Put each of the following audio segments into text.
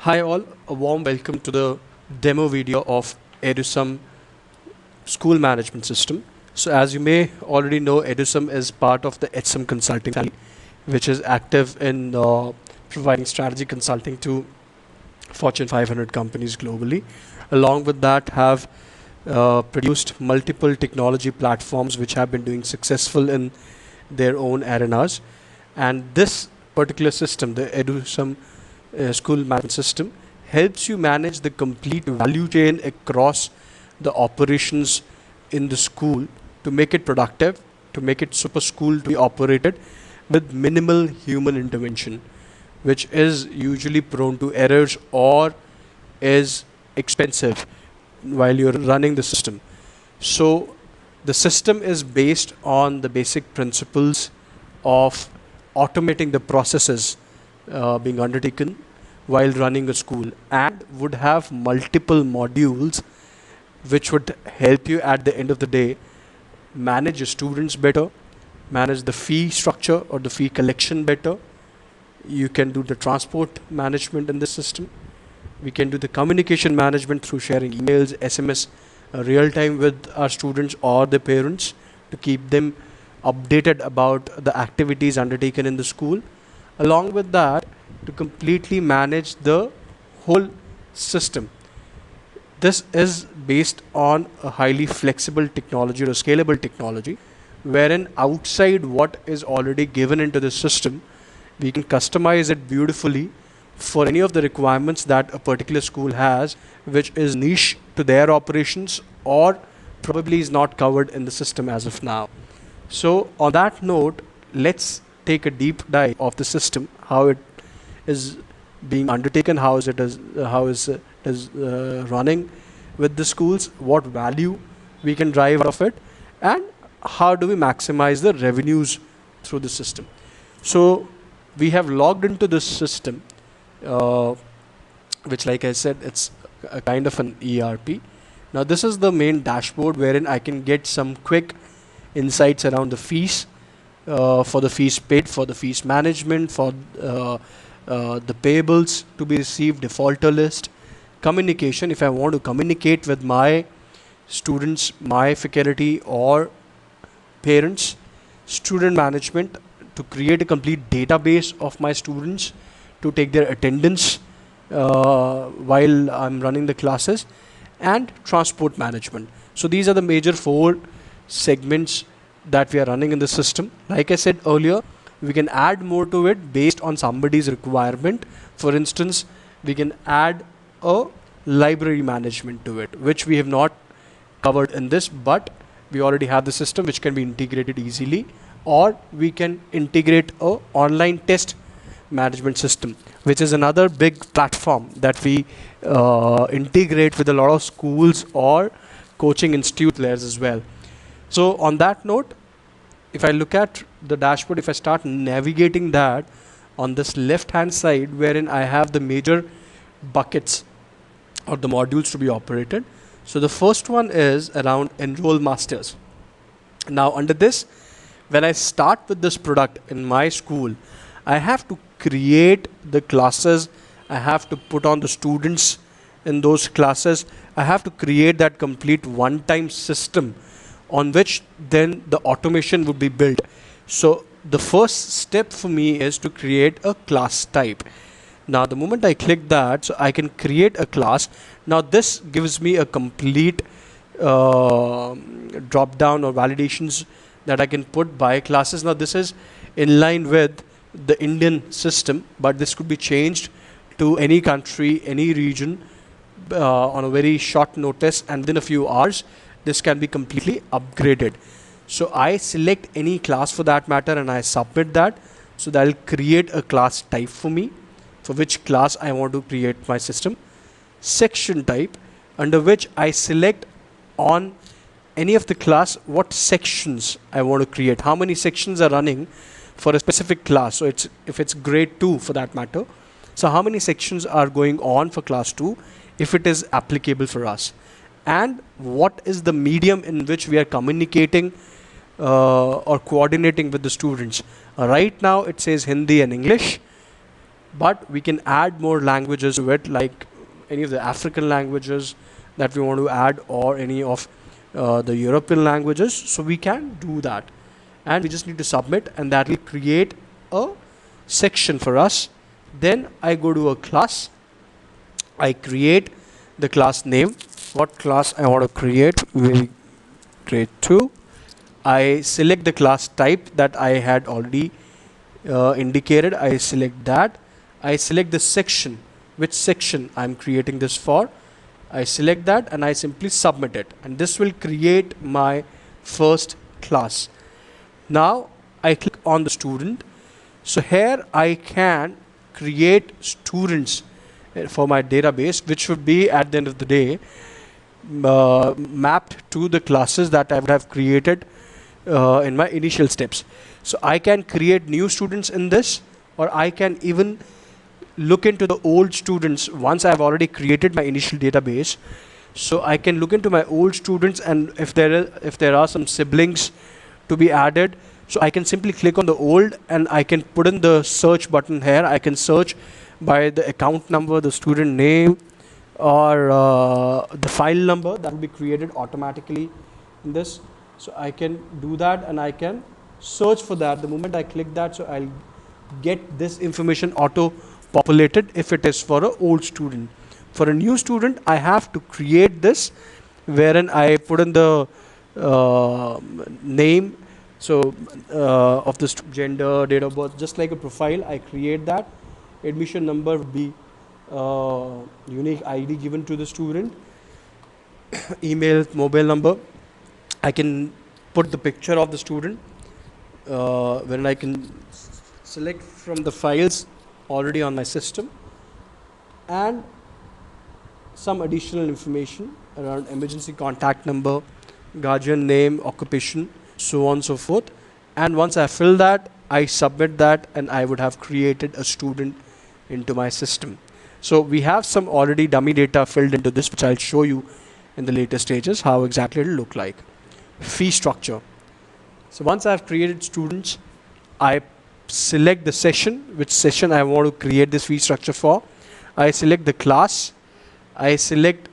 Hi all, a warm welcome to the demo video of Edusome school management system. So as you may already know, Edusome is part of the Edusome consulting family, which is active in providing strategy consulting to Fortune 500 companies globally. Along with that, have produced multiple technology platforms which have been doing successful in their own arenas. And this particular system, the Edusome school management system, helps you manage the complete value chain across the operations in the school to make it productive, to make it super school to be operated with minimal human intervention, which is usually prone to errors or is expensive while you're running the system. So the system is based on the basic principles of automating the processes being undertaken while running a school, and would have multiple modules which would help you at the end of the day manage your students better, manage the fee structure or the fee collection better. You can do the transport management in the system. We can do the communication management through sharing emails, SMS, real time with our students or the parents to keep them updated about the activities undertaken in the school. Along with that, to completely manage the whole system. This is based on a highly flexible technology or scalable technology, wherein outside what is already given into the system, we can customize it beautifully for any of the requirements that a particular school has, which is niche to their operations or probably is not covered in the system as of now. So on that note, let's take a deep dive of the system, how it is being undertaken, how is running with the schools, what value we can drive out of it, and how do we maximize the revenues through the system. So we have logged into this system, which, like I said, it's a kind of an ERP. Now this is the main dashboard wherein I can get some quick insights around the fees, for the fees paid, for the fees management, for the payables to be received, defaulter list, communication, if I want to communicate with my students, my faculty or parents, student management, to create a complete database of my students, to take their attendance while I'm running the classes, and transport management. So these are the major four segments that we are running in the system. Like I said earlier, we can add more to it based on somebody's requirement. For instance, we can add a library management to it, which we have not covered in this, but we already have the system which can be integrated easily. Or we can integrate a online test management system, which is another big platform that we integrate with a lot of schools or coaching institute layers as well. So on that note, if I look at the dashboard, if I start navigating that, on this left hand side wherein I have the major buckets or the modules to be operated. So the first one is around enroll masters. Now under this, when I start with this product in my school, I have to create the classes, I have to put on the students in those classes, I have to create that complete one-time system on which then the automation would be built. So the first step for me is to create a class type. Now the moment I click that, so I can create a class. Now this gives me a complete drop down or validations that I can put by classes. Now this is in line with the Indian system, but this could be changed to any country, any region on a very short notice, and within a few hours this can be completely upgraded. So I select any class for that matter and I submit that. So that will create a class type for me, for which class I want to create my system. Section type, under which I select on any of the class what sections I want to create, how many sections are running for a specific class. So if it's grade 2 for that matter, so how many sections are going on for class 2 if it is applicable for us, and what is the medium in which we are communicating or coordinating with the students. Right now it says Hindi and English. but we can add more languages to it, like any of the African languages that we want to add, or any of the European languages. So we can do that, and we just need to submit, and that will create a section for us. Then I go to a class, I create the class name. What class I want to create? We'll create 2. I select the class type that I had already indicated. I select that. I select the section, which section I'm creating this for. I select that and I simply submit it, and this will create my first class. Now I click on the student. So here I can create students for my database, which would be at the end of the day mapped to the classes that I would have created in my initial steps. So I can create new students in this, or I can even look into the old students once I've already created my initial database. So I can look into my old students, and if there are some siblings to be added, so I can simply click on the old and I can put in the search button here. I can search by the account number, the student name, or the file number that will be created automatically in this. So I can do that and I can search for that. The moment I click that, so I'll get this information auto populated if it is for an old student. For a new student, I have to create this, wherein I put in the name, so of the gender, date of birth, just like a profile. I create that. Admission number would be unique ID given to the student. Email, mobile number. I can put the picture of the student, wherein I can select from the files already on my system, and some additional information around emergency contact number, guardian name, occupation, so on and so forth. And once I fill that, I submit that, and I would have created a student into my system. So we have some already dummy data filled into this, which I'll show you in the later stages how exactly it will look like. Fee structure. So once I've created students, I select the session, which session I want to create this fee structure for. I select the class. I select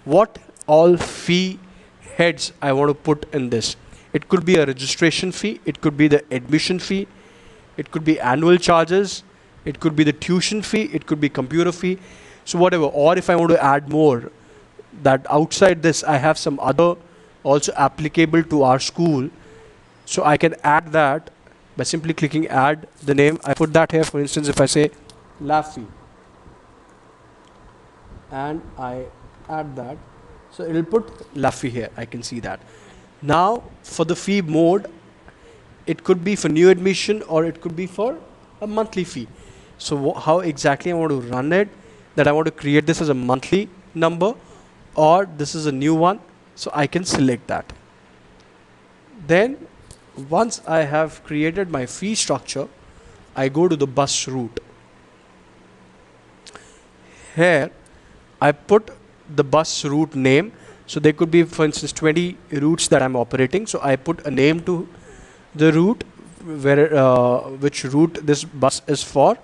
what all fee heads I want to put in this. It could be a registration fee, it could be the admission fee, it could be annual charges, it could be the tuition fee, it could be computer fee, so whatever. Or if I want to add more, that outside this I have some other also applicable to our school, so I can add that by simply clicking add the name. I put that here. For instance, if I say lab fee and I add that, so it will put lab fee here. I can see that. Now for the fee mode, it could be for new admission or it could be for a monthly fee. So how exactly I want to run it, that I want to create this as a monthly number or this is a new one, so I can select that. Then once I have created my fee structure, I go to the bus route. Here I put the bus route name. So there could be, for instance, 20 routes that I'm operating. So I put a name to the route, where which route this bus is for,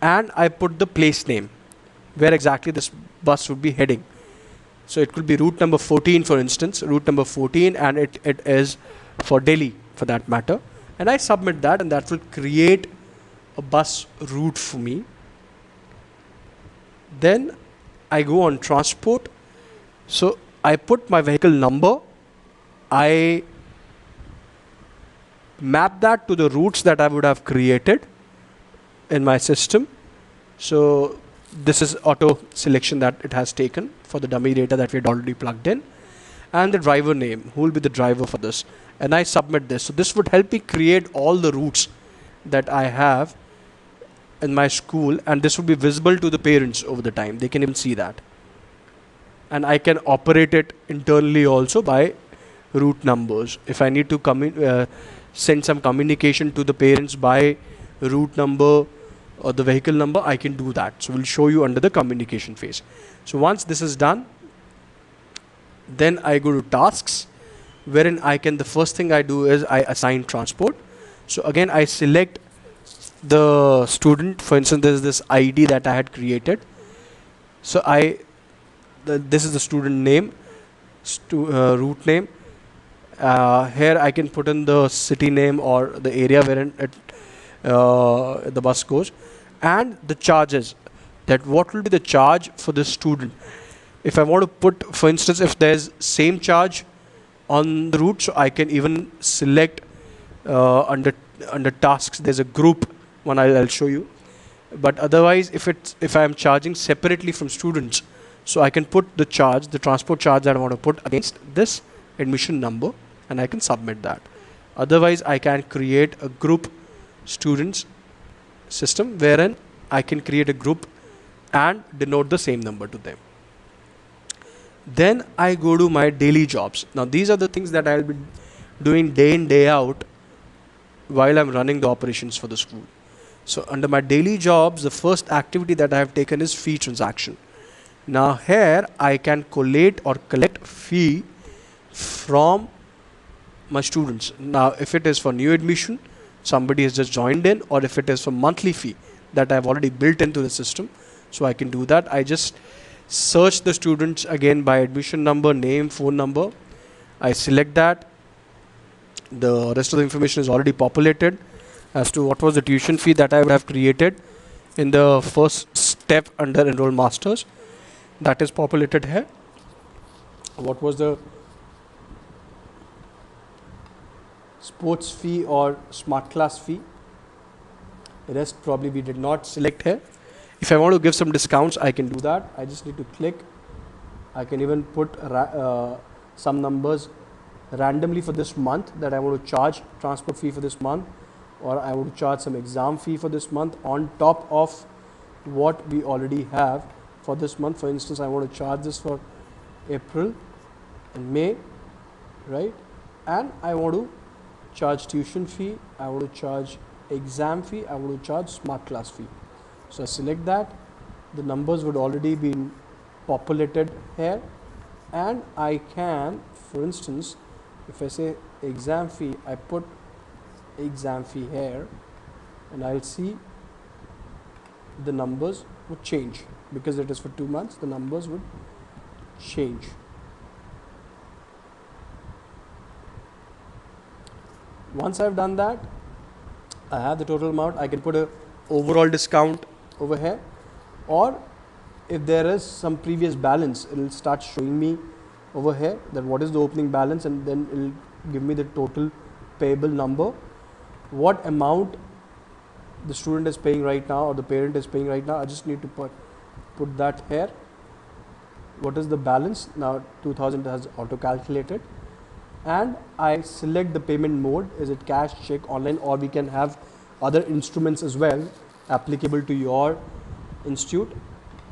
and I put the place name where exactly this bus would be heading. So it could be route number 14, for instance, route number 14, and it is for Delhi for that matter. And I submit that, and that will create a bus route for me. Then I go on transport. So I put my vehicle number, I map that to the routes that I would have created in my system. So this is auto selection that it has taken for the dummy data that we had already plugged in, and the driver name, who will be the driver for this, and I submit this. So this would help me create all the routes that I have in my school, and this would be visible to the parents over the time. They can even see that. And I can operate it internally also by route numbers. If I need to send some communication to the parents by route number or the vehicle number, I can do that. So we'll show you under the communication phase. So once this is done, then I go to tasks, wherein the first thing I do is I assign transport. So again, I select the student, for instance, there is this ID that I had created. So this is the student name, root name. Here I can put in the city name or the area wherein the bus goes, and the charges, that what will be the charge for the student. If I want to put, for instance, if there's same charge on the route, so I can even select under tasks, there's a group one, I'll show you. But otherwise, if I'm charging separately from students, so I can put the charge, the transport charge that I want to put against this admission number, and I can submit that. Otherwise, I can create a group students system wherein I can create a group and denote the same number to them. Then I go to my daily jobs. Now these are the things that I'll be doing day in, day out while I'm running the operations for the school. So under my daily jobs, the first activity that I have taken is fee transaction. Now here I can collate or collect fee from my students. Now if it is for new admission, somebody has just joined in, or if it is for monthly fee that I've already built into the system, so I can do that. I just search the students again by admission number, name, phone number. I select that. The rest of the information is already populated as to what was the tuition fee that I would have created in the first step under Enroll Masters. That is populated here. What was the sports fee or smart class fee? The rest probably we did not select here. If I want to give some discounts, I can do that. I just need to click. I can even put some numbers randomly for this month that I want to charge transport fee for this month, or I want to charge some exam fee for this month on top of what we already have for this month. For instance, I want to charge this for April and May, right? And I want to charge tuition fee, I want to charge exam fee, I want to charge smart class fee. So I select that. The numbers would already be populated here, and I can, for instance, if I say exam fee, I put exam fee here, and I'll see the numbers would change because it is for 2 months. The numbers would change. Once I've done that, I have the total amount. I can put a overall discount over here, or if there is some previous balance, it will start showing me over here that what is the opening balance, and then it will give me the total payable number, what amount the student is paying right now or the parent is paying right now. I just need to put that here. What is the balance? Now 2000 has auto calculated, and I select the payment mode. Is it cash, check, online, or we can have other instruments as well applicable to your institute.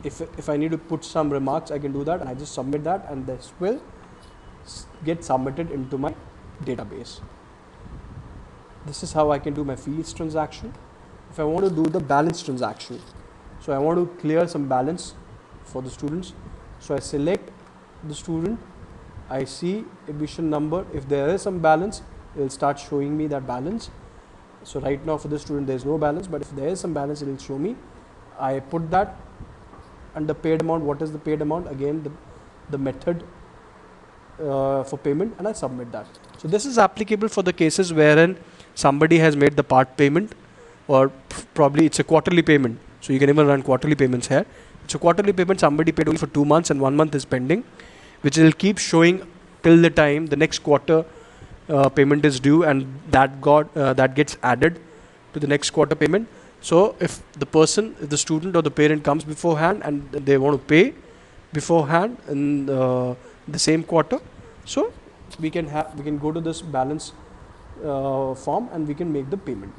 If I need to put some remarks, I can do that, and I just submit that, and this will get submitted into my database. This is how I can do my fees transaction. If I want to do the balance transaction, so I want to clear some balance for the students, so I select the student, I see admission number. If there is some balance, it will start showing me that balance. So right now for this student there is no balance, but if there is some balance, it will show me. I put that under paid amount. What is the paid amount? Again, the method for payment, and I submit that. So this is applicable for the cases wherein somebody has made the part payment, or probably it's a quarterly payment. So you can even run quarterly payments here. It's a quarterly payment, somebody paid only for 2 months and 1 month is pending, which will keep showing till the time the next quarter payment is due, and that gets added to the next quarter payment. So if the student or the parent comes beforehand and they want to pay beforehand in the same quarter, so we can go to this balance form and we can make the payment.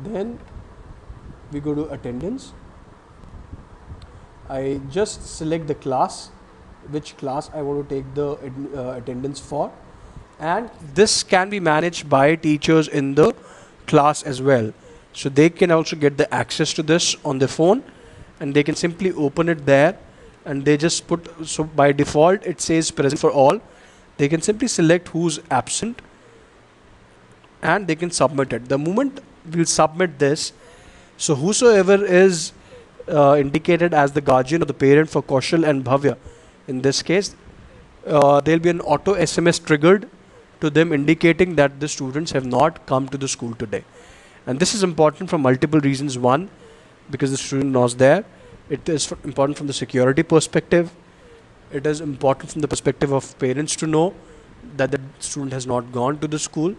Then we go to attendance. I just select the class, which class I want to take the attendance for, and this can be managed by teachers in the class as well. So they can also get the access to this on their phone, and they can simply open it there, and they just put, so by default it says present for all. They can simply select who's absent, and they can submit it. The moment we'll submit this, so whosoever is indicated as the guardian or the parent for Kaushal and Bhavya, in this case, there'll be an auto SMS triggered to them indicating that the students have not come to the school today. And this is important for multiple reasons. One, because the student was there. It is important from the security perspective. It is important from the perspective of parents to know that the student has not gone to the school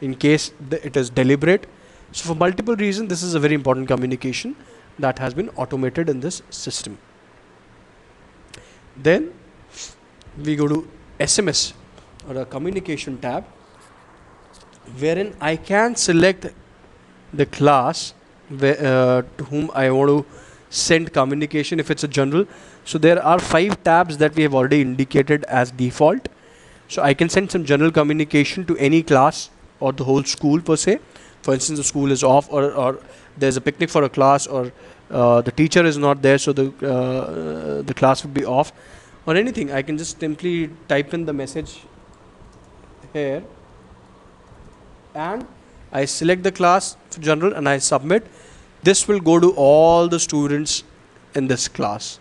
in case it is deliberate. So for multiple reasons, this is a very important communication that has been automated in this system. Then we go to SMS or a communication tab, wherein I can select the class to whom I want to send communication if it's a general. So there are 5 tabs that we have already indicated as default. So I can send some general communication to any class or the whole school per se. For instance, the school is off, or there's a picnic for a class, or the teacher is not there, so the class would be off, or anything. I can just simply type in the message here, and I select the class for general and I submit. This will go to all the students in this class.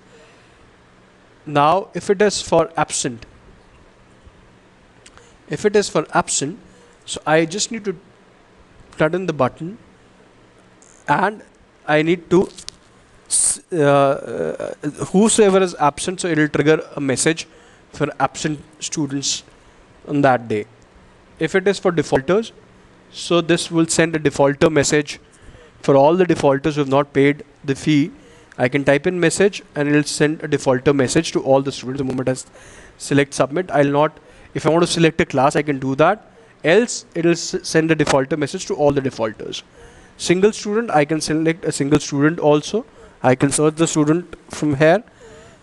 Now, if it is for absent, so I just need to turn in the button, and I need to whosoever is absent, so it will trigger a message for absent students on that day. If it is for defaulters, so this will send a defaulter message for all the defaulters who have not paid the fee. I can type in message and it will send a defaulter message to all the students. The moment I select submit, I'll not, if I want to select a class, I can do that. Else it will send a defaulter message to all the defaulters. Single student, I can select a single student also. I can search the student from here.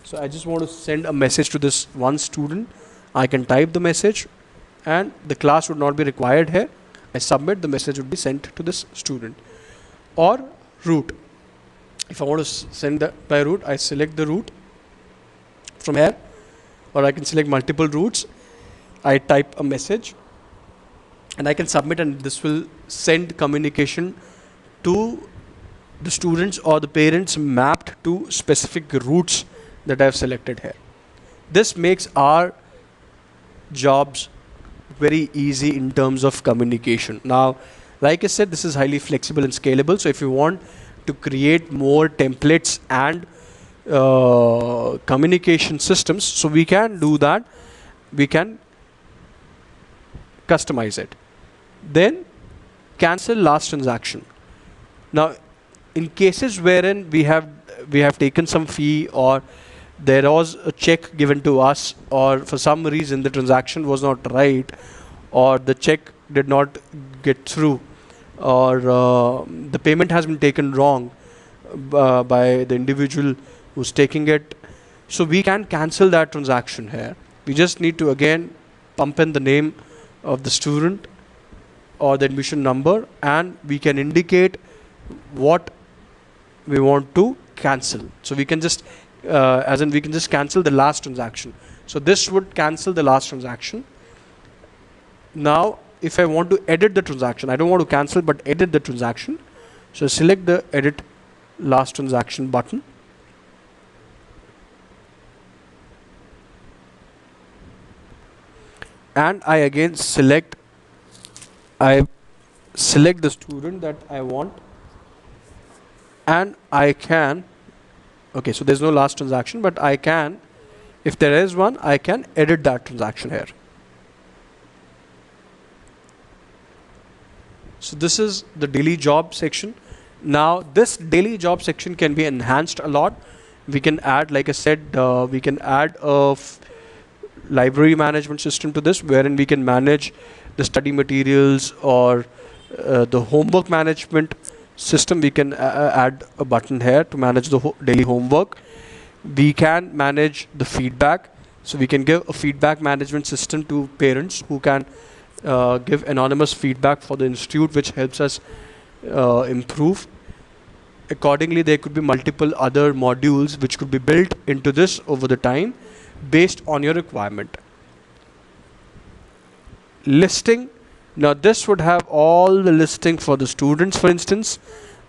So I just want to send a message to this one student. I can type the message and the class would not be required here. I submit, the message would be sent to this student. Or route. If I want to send that by route, I select the route from here, or I can select multiple routes. I type a message and I can submit, and this will send communication to the students or the parents mapped to specific routes that I have selected here. This makes our jobs very easy in terms of communication. Now, like I said, this is highly flexible and scalable. So if you want to create more templates and communication systems, so we can do that. We can customize it. Then cancel last transaction. Now, in cases wherein we have taken some fee, or there was a check given to us, or for some reason the transaction was not right, or the check did not get through, or the payment has been taken wrong by the individual who's taking it, so we can cancel that transaction here. We just need to again pump in the name of the student or the admission number, and we can indicate what we want to cancel. So we can just we can just cancel the last transaction. So this would cancel the last transaction. Now if I want to edit the transaction, I don't want to cancel but edit the transaction, so select the edit last transaction button, and I again select the student that I want, and I can, okay, so there's no last transaction, but I can, if there is one, I can edit that transaction here. So this is the daily job section. Now this daily job section can be enhanced a lot. We can add, like I said, we can add a library management system to this, wherein we can manage the study materials, or the homework management system. We can add a button here to manage the daily homework. We can manage the feedback, so we can give a feedback management system to parents who can give anonymous feedback for the institute, which helps us improve. Accordingly, there could be multiple other modules which could be built into this over the time based on your requirement. Listing Now this would have all the listing for the students, for instance,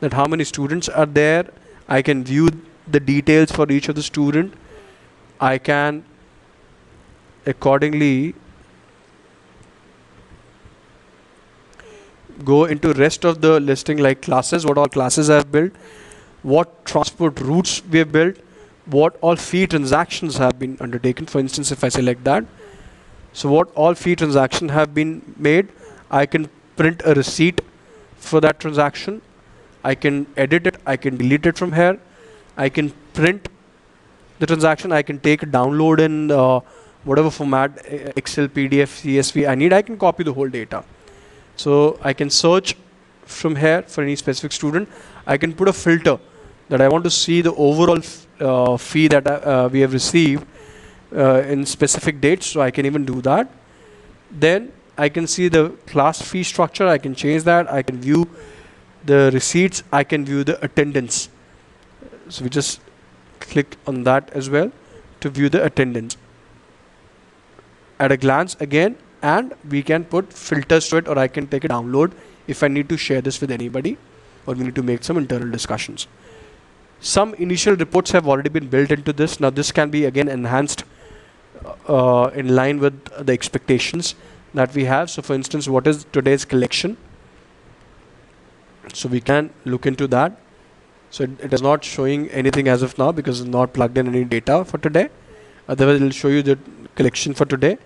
that how many students are there. I can view the details for each of the student. I can accordingly go into rest of the listing, like classes, what all classes I have built, what transport routes we have built, what all fee transactions have been undertaken. For instance, if I select that, so what all fee transactions have been made, I can print a receipt for that transaction. I can edit it, I can delete it from here. I can print the transaction, I can take a download in whatever format, Excel, PDF, CSV I need. I can copy the whole data. So I can search from here for any specific student. I can put a filter that I want to see the overall fee that we have received in specific dates, so I can even do that. Then I can see the class fee structure, I can change that. I can view the receipts, I can view the attendance. So we just click on that as well to view the attendance at a glance again, and we can put filters to it, or I can take a download if I need to share this with anybody, or we need to make some internal discussions. Some initial reports have already been built into this. Now this can be again enhanced in line with the expectations that we have. So for instance, what is today's collection? So we can look into that. So it is not showing anything as of now because it's not plugged in any data for today. Otherwise it will show you the collection for today,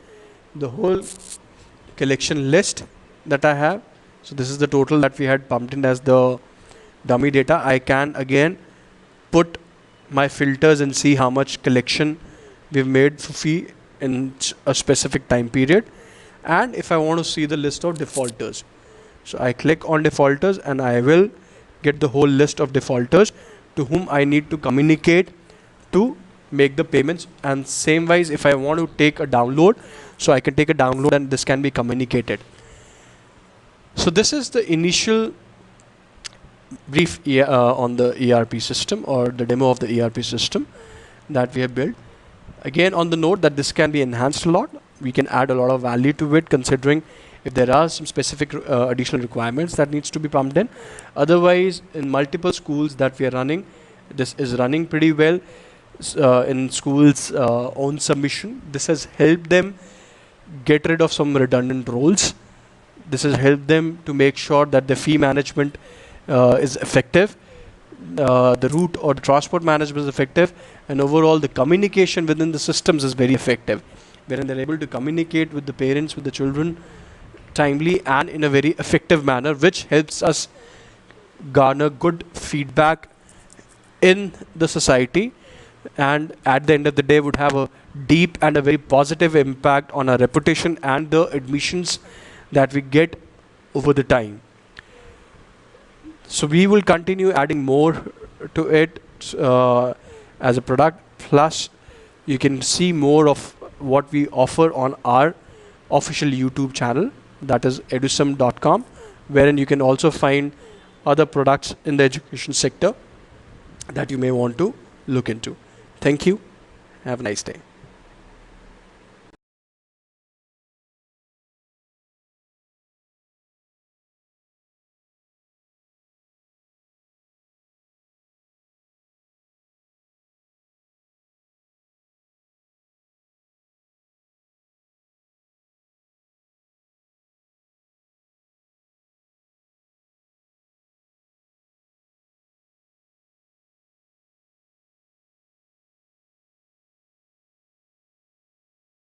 the whole collection list that I have. So this is the total that we had pumped in as the dummy data. I can again put my filters and see how much collection we've made for fee in a specific time period. And if I want to see the list of defaulters, so I click on defaulters and I will get the whole list of defaulters to whom I need to communicate to make the payments. And same wise, if I want to take a download, so I can take a download and this can be communicated. So this is the initial brief on the ERP system, or the demo of the ERP system that we have built. Again, on the note that this can be enhanced a lot. We can add a lot of value to it, considering if there are some specific additional requirements that needs to be pumped in. Otherwise, in multiple schools that we are running, this is running pretty well. In schools' own submission, this has helped them get rid of some redundant roles. This has helped them to make sure that the fee management is effective, the route or the transport management is effective, and overall the communication within the systems is very effective, wherein they're able to communicate with the parents, with the children timely and in a very effective manner, which helps us garner good feedback in the society, and at the end of the day would have a deep and a very positive impact on our reputation and the admissions that we get over the time. So we will continue adding more to it as a product. Plus, you can see more of what we offer on our official YouTube channel, that is edusome.com, wherein you can also find other products in the education sector that you may want to look into. Thank you. Have a nice day.